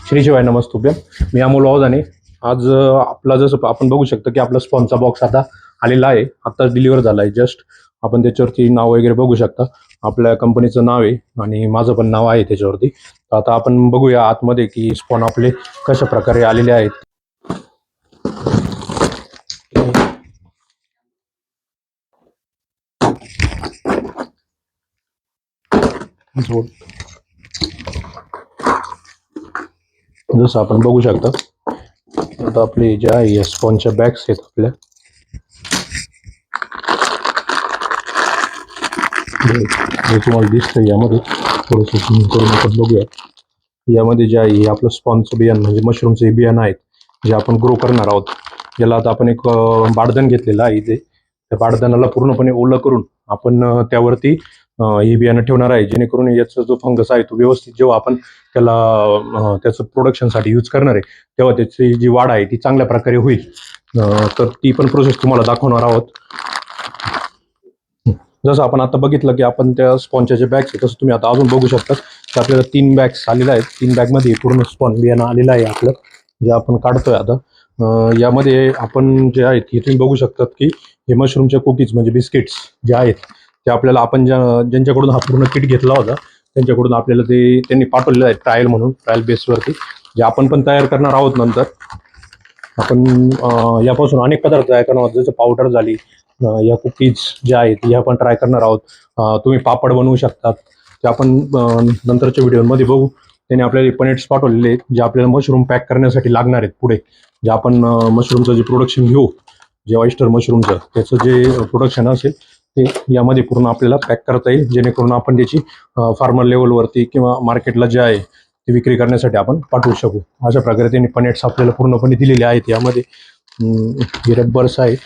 श्री शिवाय नमस्तुभ्यम. मी अमोल वावदाने. आज आपला जसं आपण बघू शकतो की आपला स्पॉनचा बॉक्स आता आलेला आहे. आत्ताच डिलिव्हर झाला आहे जस्ट. आपण त्याच्यावरती नाव वगैरे बघू शकता. आपल्या कंपनीचं नाव आहे आणि माझं पण नाव आहे त्याच्यावरती. तर आता आपण बघूया आतमध्ये की स्पॉन आपले कशा प्रकारे आलेले आहेत. जसं आपण बघू शकता आता आपले जे आहे या स्पॉनच्या बॅग्स आहेत आपल्या. जे तुम्हाला दिसतंय यामध्ये थोडंसं झूम करून आपण बघूया. यामध्ये जे आहे हे आपलं स्पॉनचं बियाणं म्हणजे मशरूमचे बियाणं आहेत जे आपण ग्रो करणार आहोत. याला आता आपण एक बाडदन घेतलेलं आहे इथे. त्या बाडदनाला पूर्णपणे ओलं करून आपण त्यावरती हे बियाणं ठेवणार आहे, जेणेकरून याचा जो फंगस आहे तो व्यवस्थित जेव्हा आपण त्याला त्याचं प्रोडक्शनसाठी यूज करणार आहे तेव्हा त्याची जी वाढ आहे ती चांगल्या प्रकारे होईल. तर ती पण प्रोसेस तुम्हाला दाखवणार आहोत. जसं आपण आता बघितलं की आपण त्या स्पॉनच्या जे बॅग्स आहेत तसं तुम्ही आता अजून बघू शकता की आपल्याला 3 बॅग्स आलेल्या आहेत. 3 बॅगमध्ये पूर्ण स्पॉन बियाणं आलेलं आहे आपलं, जे आपण काढतोय आता. यामध्ये आपण जे आहेत हे तुम्ही बघू शकतात की हे मशरूमच्या कुकीज म्हणजे बिस्किट्स जे आहेत ते आपल्याला आपण ज्यांच्याकडून हा पूर्ण किट घेतला होता त्यांच्याकडून आपल्याला ते त्यांनी पाठवलेलं आहे ट्रायल म्हणून, ट्रायल बेसवरती, जे आपण पण तयार करणार आहोत नंतर. आपण यापासून अनेक पदार्थ तयार करणार आहोत, जसं पावडर झाली, या कुकीज ज्या आहेत ह्या पण ट्राय करणार आहोत. तुम्ही पापड बनवू शकतात, ते आपण नंतरच्या व्हिडिओमध्ये बघू. त्याने आपल्याला पनेट्स पाठवलेले आहेत जे आपल्याला मशरूम पॅक करण्यासाठी लागणार आहेत पुढे. जे आपण मशरूमचं जे प्रोडक्शन घेऊ, जे ऑयस्टर मशरूमचं त्याचं जे प्रोडक्शन असेल ते यामध्ये पूर्ण आपल्याला पॅक करता येईल, जेणेकरून आपण त्याची फार्मर लेवलवरती किंवा मार्केटला जे आहे ती विक्री करण्यासाठी आपण पाठवू शकू. अशा प्रकारे त्यांनी पनेट्स आपल्याला पूर्णपणे दिलेले आहेत. यामध्ये हे रब्बर्स आहेत.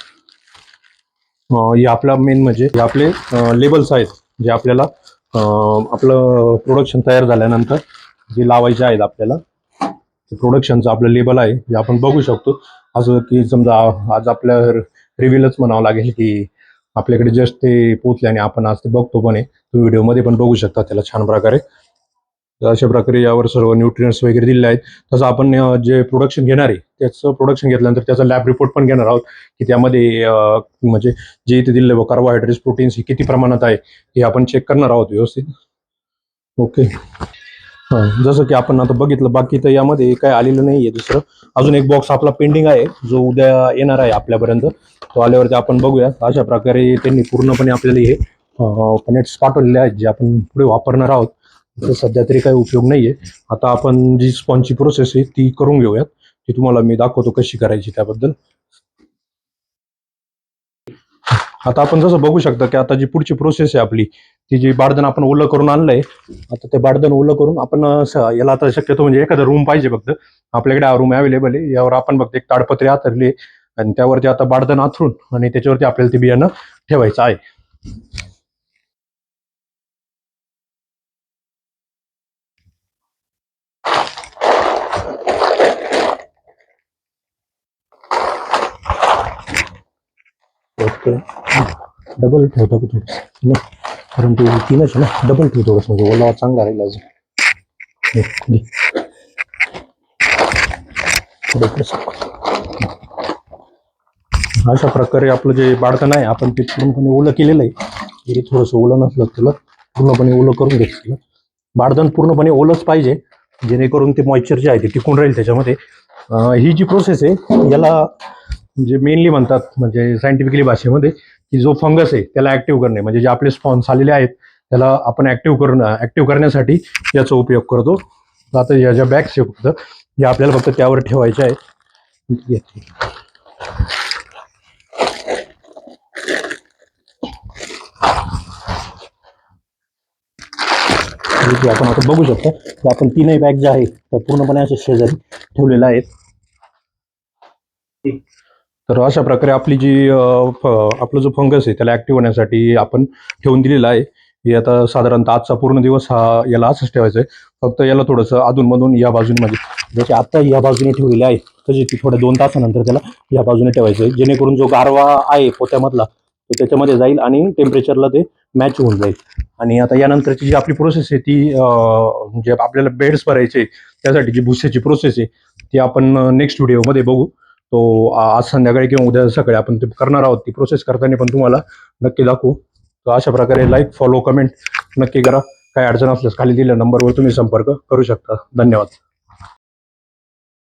हे आपला मेन म्हणजे हे आपले लेबल्स आहेत जे आपल्याला आपलं प्रोडक्शन तयार झाल्यानंतर जे लावायचे आहेत आपल्याला. प्रोडक्शनचं आपलं लेबल आहे जे आपण बघू शकतो. असं की समजा आज आपल्या रिव्हिलच म्हणावं लागेल की आपल्याकडे जस्ट ते पोचले आणि आपण आज ते बघतो पण आहे. तो व्हिडिओमध्ये पण बघू शकता त्याला छान प्रकारे. अशा प्रकारे यावर सर्व न्यूट्रियन्स वगैरे दिलेले आहेत. तसं आपण जे प्रोडक्शन घेणार आहे त्याचं प्रोडक्शन घेतल्यानंतर त्याचा लॅब रिपोर्ट पण घेणार आहोत की त्यामध्ये म्हणजे जे इथे दिलेलं कार्बोहायड्रेट्स प्रोटीन्स हे किती प्रमाणात आहे हे आपण चेक करणार आहोत व्यवस्थित. ओके. जसं की आपण आता बघितलं, बाकी तर यामध्ये काय आलेलं नाही आहे दुसरं. अजून एक बॉक्स आपला पेंडिंग आहे जो उद्या येणार आहे आपल्यापर्यंत. तो आल्यावरती आपण बघूया. अशा प्रकारे त्यांनी पूर्णपणे आपल्याला हे पनेट्स पाठवलेले आहेत जे आपण पुढे वापरणार आहोत. तर सध्या तरी काही उपयोग नाही आहे. आता आपण जी स्पॉनची प्रोसेस आहे ती करून घेऊयात. ती तुम्हाला मी दाखवतो कशी करायची त्याबद्दल. आता आपण जसं बघू शकता की आता जी पुढची प्रोसेस आहे आपली, ती जी बाडदन आपण ओलं करून आणलंय, आता ते बाडदन ओलं करून आपण याला आता शक्यतो म्हणजे एखादा रूम पाहिजे फक्त. आपल्याकडे हा रूम अवेलेबल आहे. यावर आपण फक्त एक ताडपत्री आथरली आणि त्यावरती आता बाडदन आथरून आणि त्याच्यावरती आपल्याला ते बियाणं ठेवायचं आहे. डबल ठेवतो का थोडं, कारण ते तीनच ना, डबल ठेवतो थोडंसं म्हणजे ओलावा चांगला राहील अजून. अशा प्रकारे आपलं जे बाडदन आहे आपण ते पूर्णपणे ओलं केलेलं आहे. जरी थोडंसं ओलं नसलं त्याला पूर्णपणे ओलं करून घेतलं. बाडदन पूर्णपणे ओलंच पाहिजे, जेणेकरून ते मॉइश्चर जे आहे ते टिकून राहील त्याच्यामध्ये. ही जी प्रोसेस आहे याला म्हणजे मेनली म्हणतात म्हणजे सायंटिफिकली भाषेमध्ये की जो फंगस आहे त्याला ऍक्टिव्ह करणे, म्हणजे जे आपले स्पॉन्स आलेले आहेत त्याला आपण ऍक्टिव्ह करण्यासाठी याचा उपयोग करतो. आता या ज्या बॅग्स आहे फक्त या आपल्याला फक्त त्यावर ठेवायच्या आहेत. आपण आता बघू शकतो की आपण 3ही बॅग ज्या आहेत त्या पूर्णपणे अशा शेजारी ठेवलेल्या आहेत. तर अशा प्रकारे आपली जी आपला जो फंगस आहे त्याला ऍक्टिव्ह होण्यासाठी आपण ठेवून दिलेला आहे. हे आता साधारणतः आजचा पूर्ण दिवस हा याला असंच ठेवायचं आहे. फक्त याला थोडंसं अधूनमधून या बाजूने म्हणजे जसे आत्ता या बाजूने ठेवलेले आहे तसे की थोड्या 2 तासानंतर त्याला या बाजूने ठेवायचं आहे, जेणेकरून जो गारवा आहे पोत्यामधला तो त्याच्यामध्ये जाईल आणि टेम्परेचरला ते मॅच होऊन जाईल आणि आता यानंतरची जी आपली प्रोसेस आहे ती जे आपल्याला बेड्स भरायचे त्यासाठी जी भुस्याची प्रोसेस आहे ती आपण नेक्स्ट व्हिडिओमध्ये बघू. तो आज संध्याकाळी किंवा उद्या सकाळी आपण ते करणार आहोत. ती प्रोसेस करताना पण तुम्हाला नक्की दाखवू. तर अशा प्रकारे लाईक, फॉलो, कमेंट नक्की करा. काही अडचण असल्यास खाली दिलेल्या नंबरवर तुम्ही संपर्क करू शकता. धन्यवाद.